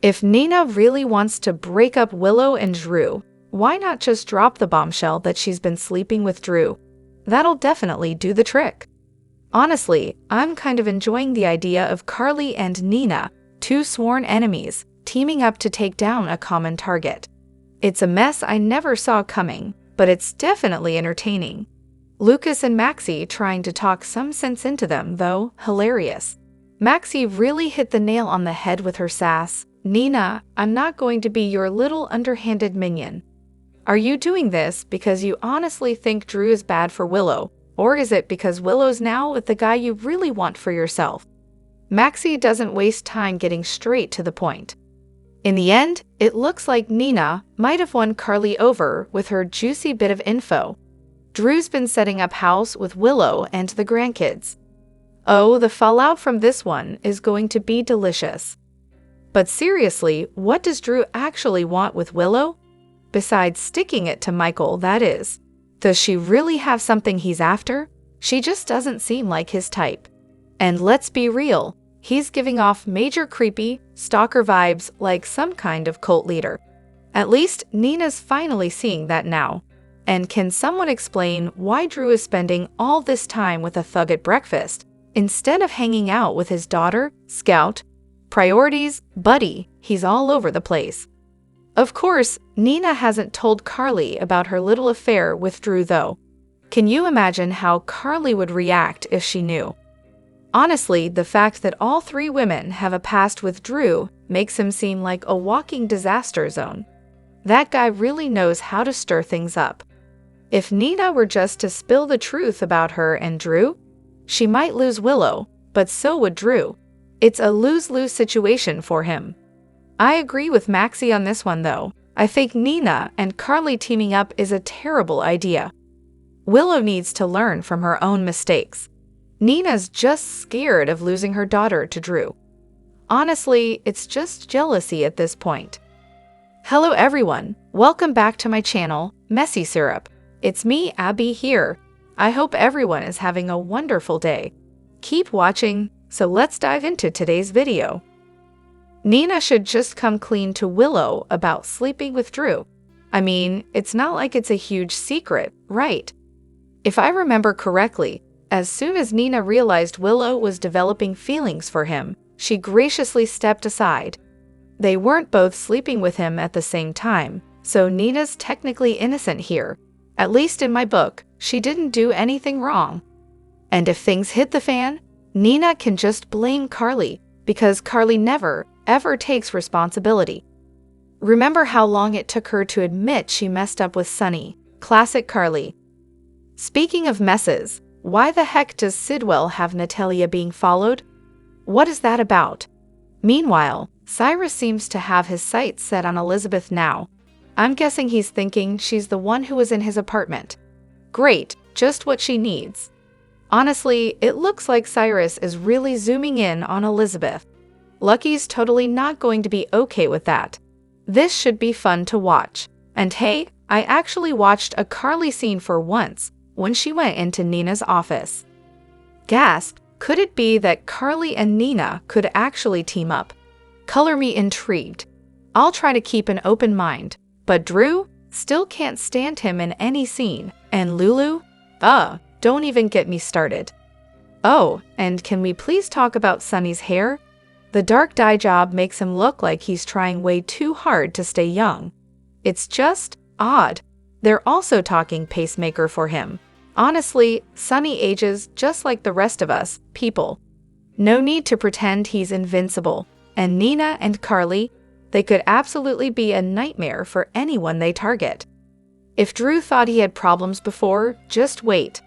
If Nina really wants to break up Willow and Drew, why not just drop the bombshell that she's been sleeping with Drew? That'll definitely do the trick. Honestly, I'm kind of enjoying the idea of Carly and Nina, two sworn enemies, teaming up to take down a common target. It's a mess I never saw coming, but it's definitely entertaining. Lucas and Maxie trying to talk some sense into them, though, hilarious. Maxie really hit the nail on the head with her sass. Nina, I'm not going to be your little underhanded minion. Are you doing this because you honestly think Drew is bad for Willow, or is it because Willow's now with the guy you really want for yourself? Maxie doesn't waste time getting straight to the point. In the end, it looks like Nina might have won Carly over with her juicy bit of info. Drew's been setting up house with Willow and the grandkids. Oh, the fallout from this one is going to be delicious. But seriously, what does Drew actually want with Willow? Besides sticking it to Michael, that is. Does she really have something he's after? She just doesn't seem like his type. And let's be real, he's giving off major creepy, stalker vibes like some kind of cult leader. At least Nina's finally seeing that now. And can someone explain why Drew is spending all this time with a thug at breakfast, instead of hanging out with his daughter, Scout? Priorities, buddy, he's all over the place. Of course, Nina hasn't told Carly about her little affair with Drew though. Can you imagine how Carly would react if she knew? Honestly, the fact that all three women have a past with Drew makes him seem like a walking disaster zone. That guy really knows how to stir things up. If Nina were just to spill the truth about her and Drew, she might lose Willow, but so would Drew. It's a lose-lose situation for him. I agree with Maxie on this one though. I think Nina and Carly teaming up is a terrible idea. Willow needs to learn from her own mistakes. Nina's just scared of losing her daughter to Drew. Honestly, it's just jealousy at this point. Hello everyone, welcome back to my channel, Messy Syrup. It's me, Abby here. I hope everyone is having a wonderful day. Keep watching, so let's dive into today's video. Nina should just come clean to Willow about sleeping with Drew. I mean, it's not like it's a huge secret, right? If I remember correctly, as soon as Nina realized Willow was developing feelings for him, she graciously stepped aside. They weren't both sleeping with him at the same time, so Nina's technically innocent here. At least in my book, she didn't do anything wrong. And if things hit the fan, Nina can just blame Carly, because Carly never, ever takes responsibility. Remember how long it took her to admit she messed up with Sunny? Classic Carly. Speaking of messes, why the heck does Sidwell have Natalia being followed? What is that about? Meanwhile, Cyrus seems to have his sights set on Elizabeth now. I'm guessing he's thinking she's the one who was in his apartment. Great, just what she needs. Honestly, it looks like Cyrus is really zooming in on Elizabeth. Lucky's totally not going to be okay with that. This should be fun to watch. And hey, I actually watched a Carly scene for once when she went into Nina's office. Gasp, could it be that Carly and Nina could actually team up? Color me intrigued. I'll try to keep an open mind, but Drew still can't stand him in any scene, and Lulu? Don't even get me started. Oh, and can we please talk about Sunny's hair? The dark dye job makes him look like he's trying way too hard to stay young. It's just odd. They're also talking pacemaker for him. Honestly, Sunny ages just like the rest of us, people. No need to pretend he's invincible. And Nina and Carly, they could absolutely be a nightmare for anyone they target. If Drew thought he had problems before, just wait.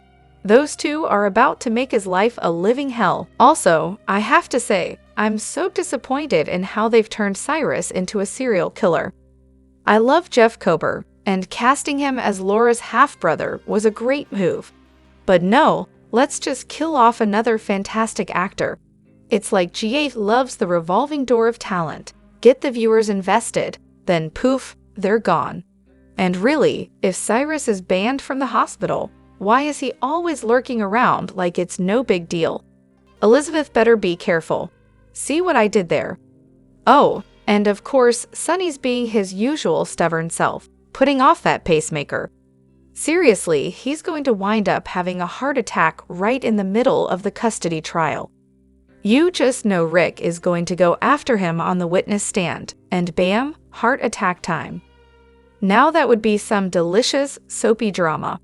Those two are about to make his life a living hell. Also, I have to say, I'm so disappointed in how they've turned Cyrus into a serial killer. I love Jeff Kober, and casting him as Laura's half-brother was a great move. But no, let's just kill off another fantastic actor. It's like GA loves the revolving door of talent. Get the viewers invested, then poof, they're gone. And really, if Cyrus is banned from the hospital, why is he always lurking around like it's no big deal? Elizabeth better be careful. See what I did there? Oh, And of course, Sonny's being his usual stubborn self, putting off that pacemaker. Seriously, he's going to wind up having a heart attack right in the middle of the custody trial. You just know Rick is going to go after him on the witness stand, and bam, heart attack time. Now that would be some delicious, soapy drama.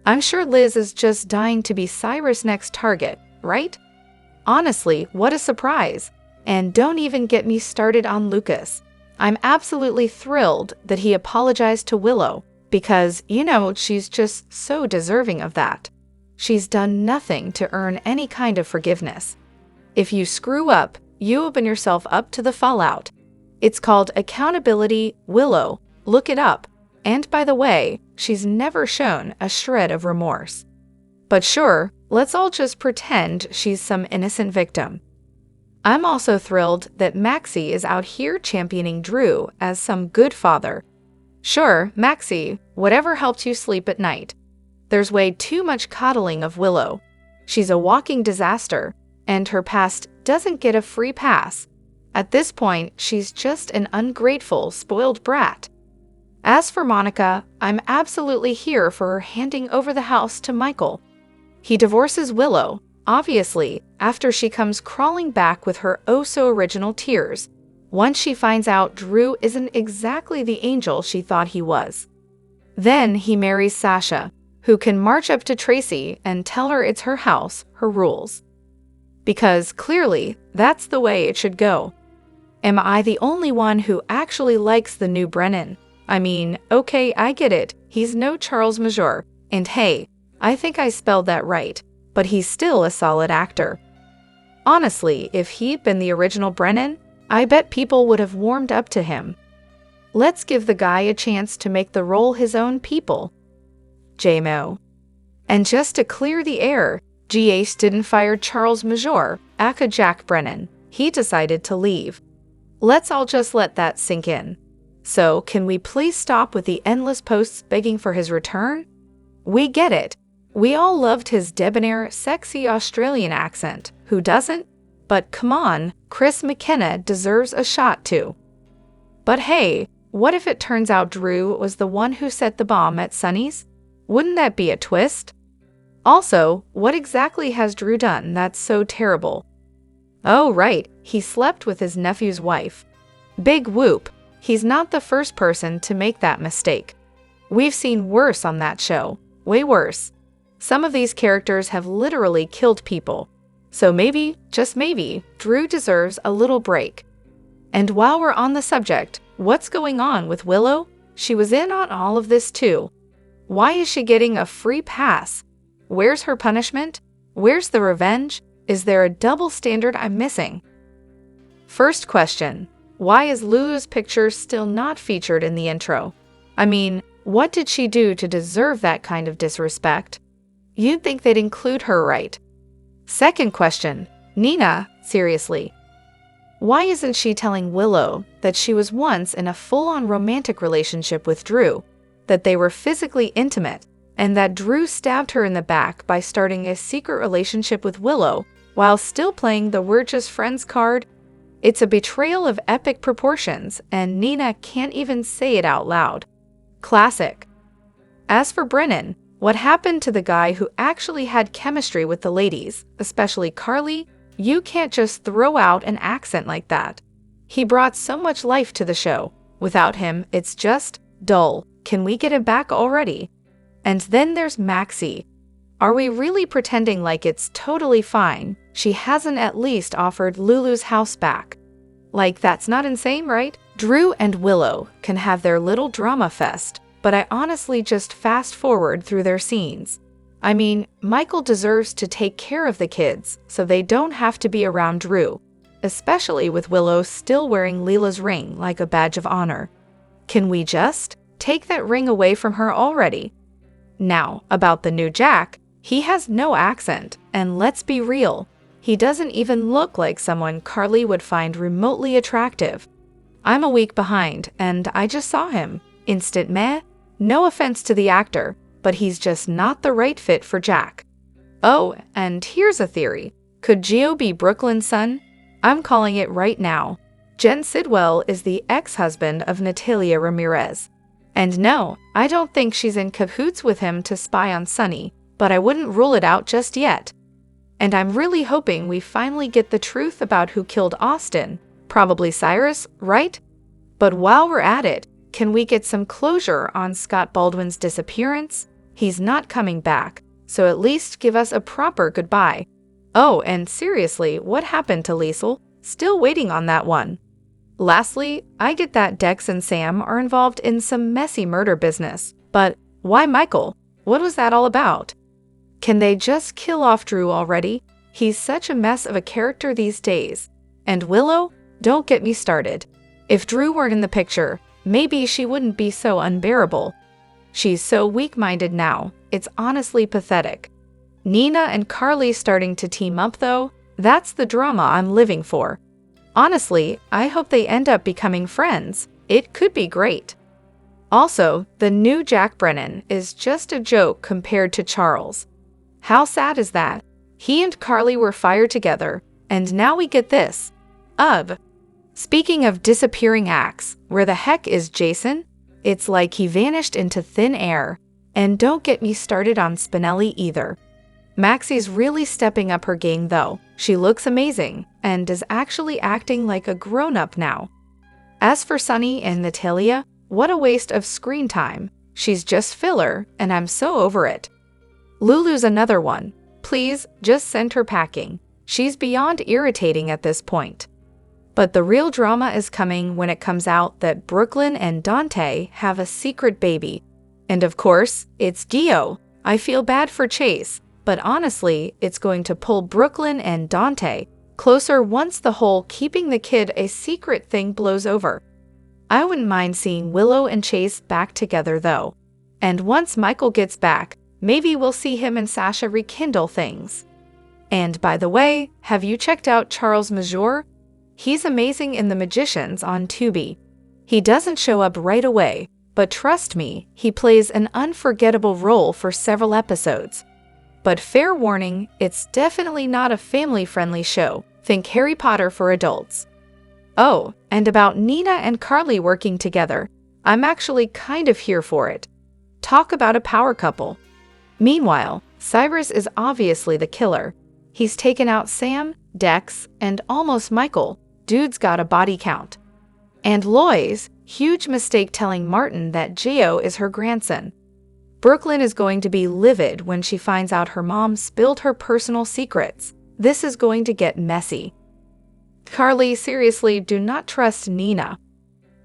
I'm sure Liz is just dying to be Cyrus' next target, right? Honestly, what a surprise. And don't even get me started on Lucas. I'm absolutely thrilled that he apologized to Willow, because, she's just so deserving of that. She's done nothing to earn any kind of forgiveness. If you screw up, you open yourself up to the fallout. It's called accountability, Willow. Look it up. And by the way, she's never shown a shred of remorse. But sure, let's all just pretend she's some innocent victim. I'm also thrilled that Maxie is out here championing Drew as some good father. Sure, Maxie, whatever helped you sleep at night. There's way too much coddling of Willow. She's a walking disaster, and her past doesn't get a free pass. At this point, she's just an ungrateful, spoiled brat. As for Monica, I'm absolutely here for her handing over the house to Michael. He divorces Willow, obviously, after she comes crawling back with her oh-so-original tears, once she finds out Drew isn't exactly the angel she thought he was. Then he marries Sasha, who can march up to Tracy and tell her it's her house, her rules. Because clearly, that's the way it should go. Am I the only one who actually likes the new Brennan? I mean, okay, I get it, he's no Charles Major, and hey, I think I spelled that right, but he's still a solid actor. Honestly, if he'd been the original Brennan, I bet people would have warmed up to him. Let's give the guy a chance to make the role his own people. JMO. And just to clear the air, GH didn't fire Charles Major, aka Jack Brennan. He decided to leave. Let's all just let that sink in. So, can we please stop with the endless posts begging for his return? We get it. We all loved his debonair, sexy Australian accent. Who doesn't? But come on, Chris McKenna deserves a shot too. But hey, what if it turns out Drew was the one who set the bomb at Sonny's? Wouldn't that be a twist? Also, what exactly has Drew done that's so terrible? Oh right, he slept with his nephew's wife. Big whoop, he's not the first person to make that mistake. We've seen worse on that show, way worse. Some of these characters have literally killed people. So maybe, just maybe, Drew deserves a little break. And while we're on the subject, what's going on with Willow? She was in on all of this too. Why is she getting a free pass? Where's her punishment? Where's the revenge? Is there a double standard I'm missing? First question, why is Lulu's picture still not featured in the intro? I mean, what did she do to deserve that kind of disrespect? You'd think they'd include her, right? Second question, Nina, seriously. Why isn't she telling Willow that she was once in a full-on romantic relationship with Drew, that they were physically intimate, and that Drew stabbed her in the back by starting a secret relationship with Willow while still playing the "we're just friends" card? It's a betrayal of epic proportions, and Nina can't even say it out loud. Classic. As for Brennan, what happened to the guy who actually had chemistry with the ladies, especially Carly? You can't just throw out an accent like that. He brought so much life to the show. Without him, it's just dull. Can we get him back already? And then there's Maxie. Are we really pretending like it's totally fine she hasn't at least offered Lulu's house back? Like, that's not insane, right? Drew and Willow can have their little drama fest, but I honestly just fast forward through their scenes. I mean, Michael deserves to take care of the kids so they don't have to be around Drew, especially with Willow still wearing Leela's ring like a badge of honor. Can we just take that ring away from her already? Now, about the new Jack, he has no accent, and let's be real, he doesn't even look like someone Carly would find remotely attractive. I'm a week behind, and I just saw him. Instant meh? No offense to the actor, but he's just not the right fit for Jack. Oh, and here's a theory. Could Gio be Brooklyn's son? I'm calling it right now. Jen Sidwell is the ex-husband of Natalia Ramirez. And no, I don't think she's in cahoots with him to spy on Sunny, but I wouldn't rule it out just yet. And I'm really hoping we finally get the truth about who killed Austin. Probably Cyrus, right? But while we're at it, can we get some closure on Scott Baldwin's disappearance? He's not coming back, so at least give us a proper goodbye. Oh, and seriously, what happened to Liesel? Still waiting on that one. Lastly, I get that Dex and Sam are involved in some messy murder business, but why Michael? What was that all about? Can they just kill off Drew already? He's such a mess of a character these days. And Willow? Don't get me started. If Drew weren't in the picture, maybe she wouldn't be so unbearable. She's so weak-minded now, it's honestly pathetic. Nina and Carly starting to team up though, that's the drama I'm living for. Honestly, I hope they end up becoming friends. It could be great. Also, the new Jack Brennan is just a joke compared to Charles. How sad is that? He and Carly were fired together, and now we get this. Ugh. Speaking of disappearing acts, where the heck is Jason? It's like he vanished into thin air. And don't get me started on Spinelli either. Maxie's really stepping up her game though. She looks amazing, and is actually acting like a grown-up now. As for Sunny and Natalia, what a waste of screen time. She's just filler, and I'm so over it. Lulu's another one. Please, just send her packing. She's beyond irritating at this point. But the real drama is coming when it comes out that Brooklyn and Dante have a secret baby. And of course, it's Dio. I feel bad for Chase, but honestly, it's going to pull Brooklyn and Dante closer once the whole keeping the kid a secret thing blows over. I wouldn't mind seeing Willow and Chase back together though. And once Michael gets back, maybe we'll see him and Sasha rekindle things. And by the way, have you checked out Charles Major? He's amazing in The Magicians on Tubi. He doesn't show up right away, but trust me, he plays an unforgettable role for several episodes. But fair warning, it's definitely not a family-friendly show. Think Harry Potter for adults. Oh, and about Nina and Carly working together, I'm actually kind of here for it. Talk about a power couple. Meanwhile, Cyrus is obviously the killer. He's taken out Sam, Dex, and almost Michael. Dude's got a body count. And Lois, huge mistake telling Martin that Gio is her grandson. Brooklyn is going to be livid when she finds out her mom spilled her personal secrets. This is going to get messy. Carly, seriously, do not trust Nina.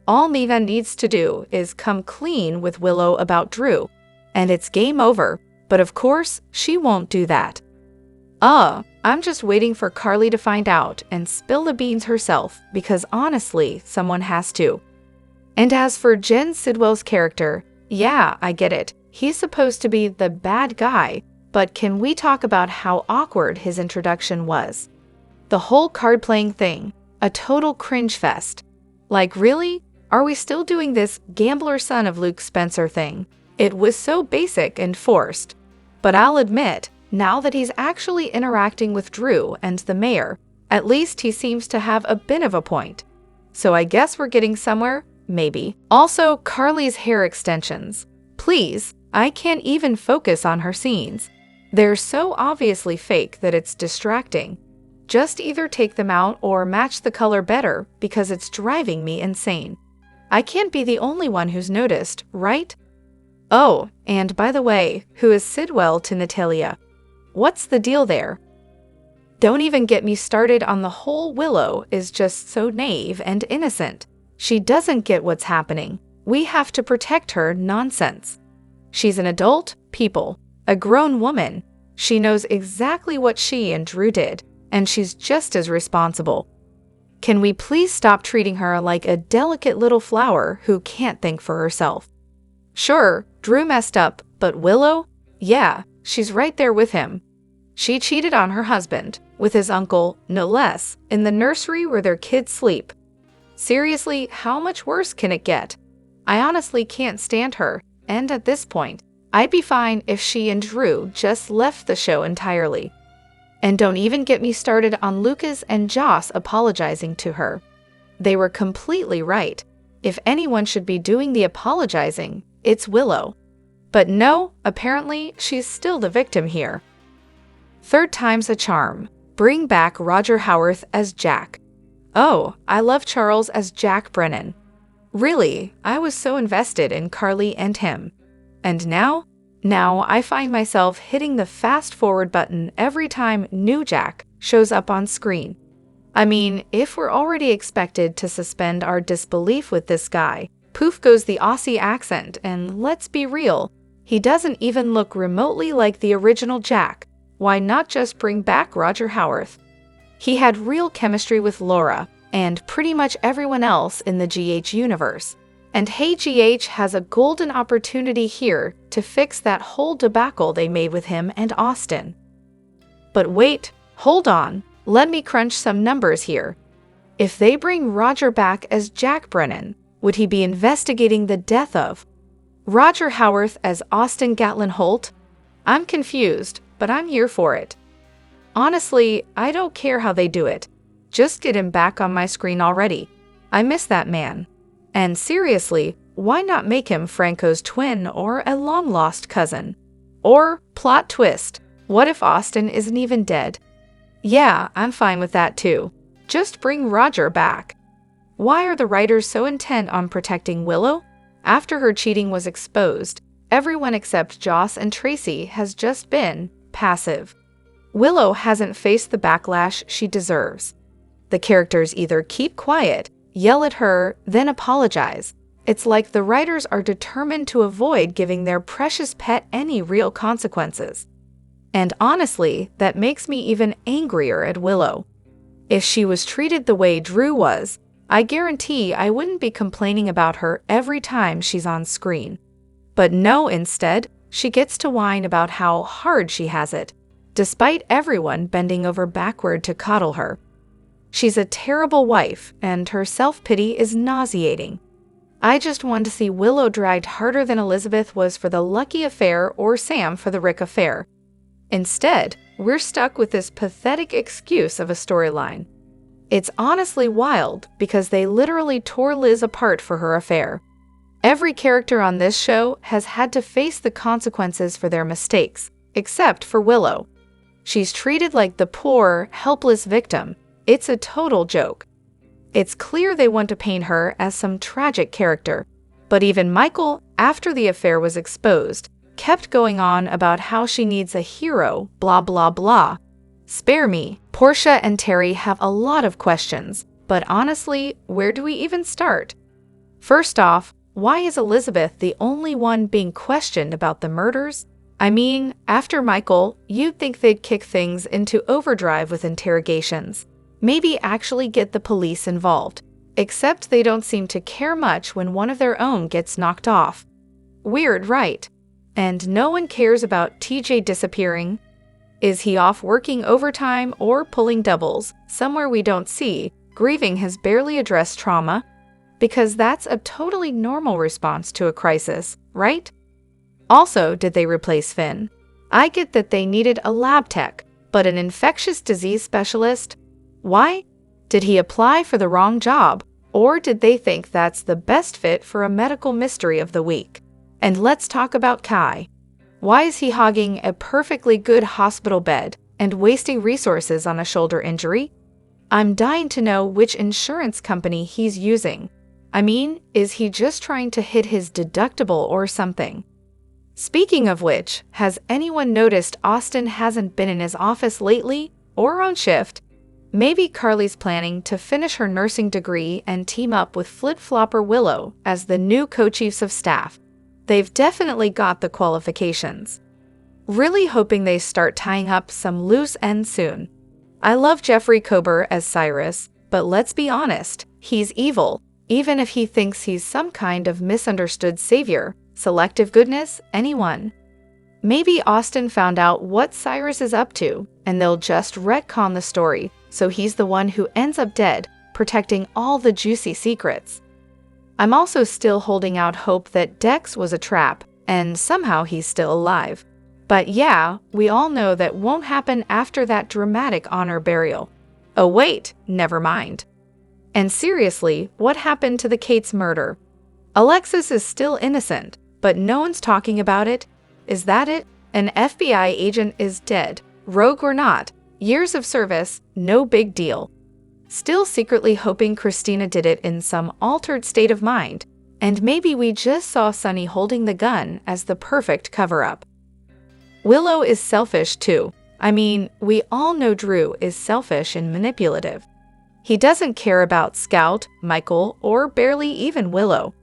All Nina needs to do is come clean with Willow about Drew, and it's game over, but of course, she won't do that. I'm just waiting for Carly to find out and spill the beans herself because honestly, someone has to. And as for Jen Sidwell's character, yeah, I get it. He's supposed to be the bad guy, but can we talk about how awkward his introduction was? The whole card-playing thing, a total cringe fest. Like really? Are we still doing this gambler son of Luke Spencer thing? It was so basic and forced. But I'll admit, now that he's actually interacting with Drew and the mayor, at least he seems to have a bit of a point. So I guess we're getting somewhere, maybe. Also, Carly's hair extensions. Please, I can't even focus on her scenes. They're so obviously fake that it's distracting. Just either take them out or match the color better because it's driving me insane. I can't be the only one who's noticed, right? Oh, and by the way, who is Sidwell to Natalia? What's the deal there? Don't even get me started on the whole Willow is just so naive and innocent. She doesn't get what's happening. We have to protect her nonsense. She's an adult, people, a grown woman. She knows exactly what she and Drew did, and she's just as responsible. Can we please stop treating her like a delicate little flower who can't think for herself? Sure, Drew messed up, but Willow? Yeah, she's right there with him. She cheated on her husband, with his uncle, no less, in the nursery where their kids sleep. Seriously, how much worse can it get? I honestly can't stand her, and at this point, I'd be fine if she and Drew just left the show entirely. And don't even get me started on Lucas and Joss apologizing to her. They were completely right. If anyone should be doing the apologizing, it's Willow. But no, apparently she's still the victim here. Third time's a charm. Bring back Roger Howarth as Jack. Oh, I love Charles as Jack Brennan. Really, I was so invested in Carly and him. And now I find myself hitting the fast-forward button every time new Jack shows up on screen. I mean, if we're already expected to suspend our disbelief with this guy, poof goes the Aussie accent, and let's be real, he doesn't even look remotely like the original Jack. Why not just bring back Roger Howarth? He had real chemistry with Laura and pretty much everyone else in the GH universe. And hey, GH has a golden opportunity here to fix that whole debacle they made with him and Austin. But wait, hold on, let me crunch some numbers here. If they bring Roger back as Jack Brennan, would he be investigating the death of Roger Howarth as Austin Gatlin Holt? I'm confused, but I'm here for it. Honestly, I don't care how they do it. Just get him back on my screen already. I miss that man. And seriously, why not make him Franco's twin or a long-lost cousin? Or, plot twist, what if Austin isn't even dead? Yeah, I'm fine with that too. Just bring Roger back. Why are the writers so intent on protecting Willow? After her cheating was exposed, everyone except Joss and Tracy has just been passive. Willow hasn't faced the backlash she deserves. The characters either keep quiet, yell at her, then apologize. It's like the writers are determined to avoid giving their precious pet any real consequences. And honestly, that makes me even angrier at Willow. If she was treated the way Drew was, I guarantee I wouldn't be complaining about her every time she's on screen. But no, instead, she gets to whine about how hard she has it, despite everyone bending over backward to coddle her. She's a terrible wife, and her self-pity is nauseating. I just want to see Willow dragged harder than Elizabeth was for the Lucky affair or Sam for the Rick affair. Instead, we're stuck with this pathetic excuse of a storyline. It's honestly wild because they literally tore Liz apart for her affair. Every character on this show has had to face the consequences for their mistakes, except for Willow. She's treated like the poor, helpless victim. It's a total joke. It's clear they want to paint her as some tragic character, but even Michael, after the affair was exposed, kept going on about how she needs a hero, blah blah blah. Spare me, Portia and Terry have a lot of questions, but honestly, where do we even start? First off, why is Elizabeth the only one being questioned about the murders? I mean, after Michael, you'd think they'd kick things into overdrive with interrogations. Maybe actually get the police involved. Except they don't seem to care much when one of their own gets knocked off. Weird, right? And no one cares about TJ disappearing. Is he off working overtime or pulling doubles, somewhere we don't see, grieving his barely addressed trauma? Because that's a totally normal response to a crisis, right? Also, did they replace Finn? I get that they needed a lab tech, but an infectious disease specialist? Why? Did he apply for the wrong job, or did they think that's the best fit for a medical mystery of the week? And let's talk about Kai. Why is he hogging a perfectly good hospital bed and wasting resources on a shoulder injury? I'm dying to know which insurance company he's using. I mean, is he just trying to hit his deductible or something? Speaking of which, has anyone noticed Austin hasn't been in his office lately or on shift? Maybe Carly's planning to finish her nursing degree and team up with flip-flopper Willow as the new co-chiefs of staff. They've definitely got the qualifications. Really hoping they start tying up some loose ends soon. I love Jeffrey Kober as Cyrus, but let's be honest, he's evil, even if he thinks he's some kind of misunderstood savior, selective goodness, anyone. Maybe Austin found out what Cyrus is up to, and they'll just retcon the story, so he's the one who ends up dead, protecting all the juicy secrets. I'm also still holding out hope that Dex was a trap, and somehow he's still alive. But yeah, we all know that won't happen after that dramatic honor burial. Oh wait, never mind. And seriously, what happened to the Kate's murder? Alexis is still innocent, but no one's talking about it. Is that it? An FBI agent is dead, rogue or not. Years of service, no big deal. Still secretly hoping Christina did it in some altered state of mind, and maybe we just saw Sunny holding the gun as the perfect cover-up. Willow is selfish too. I mean, we all know Drew is selfish and manipulative. He doesn't care about Scout, Michael, or barely even Willow.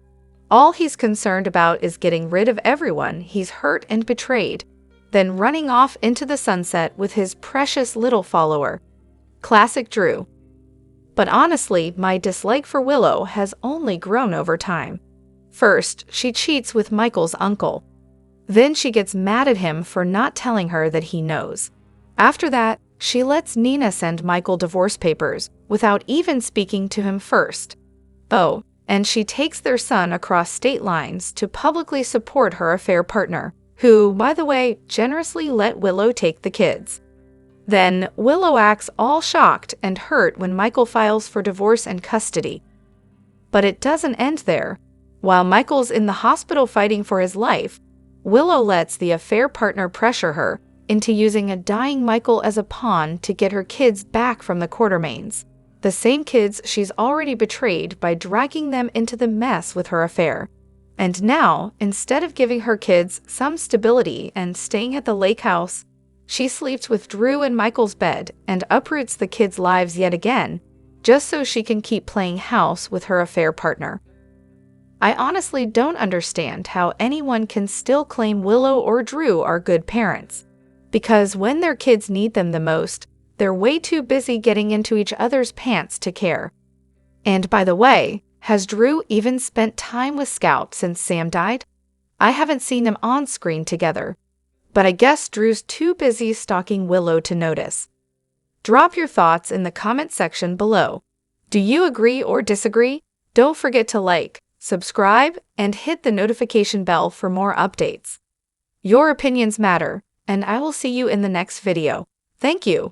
All he's concerned about is getting rid of everyone he's hurt and betrayed, then running off into the sunset with his precious little follower. Classic Drew. But honestly, my dislike for Willow has only grown over time. First, she cheats with Michael's uncle. Then she gets mad at him for not telling her that he knows. After that, she lets Nina send Michael divorce papers without even speaking to him first. Oh, and she takes their son across state lines to publicly support her affair partner, who, by the way, generously let Willow take the kids. Then, Willow acts all shocked and hurt when Michael files for divorce and custody. But it doesn't end there. While Michael's in the hospital fighting for his life, Willow lets the affair partner pressure her into using a dying Michael as a pawn to get her kids back from the Quartermaines, the same kids she's already betrayed by dragging them into the mess with her affair. And now, instead of giving her kids some stability and staying at the lake house, she sleeps with Drew in Michael's bed and uproots the kids' lives yet again, just so she can keep playing house with her affair partner. I honestly don't understand how anyone can still claim Willow or Drew are good parents, because when their kids need them the most, they're way too busy getting into each other's pants to care. And by the way, has Drew even spent time with Scout since Sam died? I haven't seen them on screen together, but I guess Drew's too busy stalking Willow to notice. Drop your thoughts in the comment section below. Do you agree or disagree? Don't forget to like, subscribe, and hit the notification bell for more updates. Your opinions matter, and I will see you in the next video. Thank you.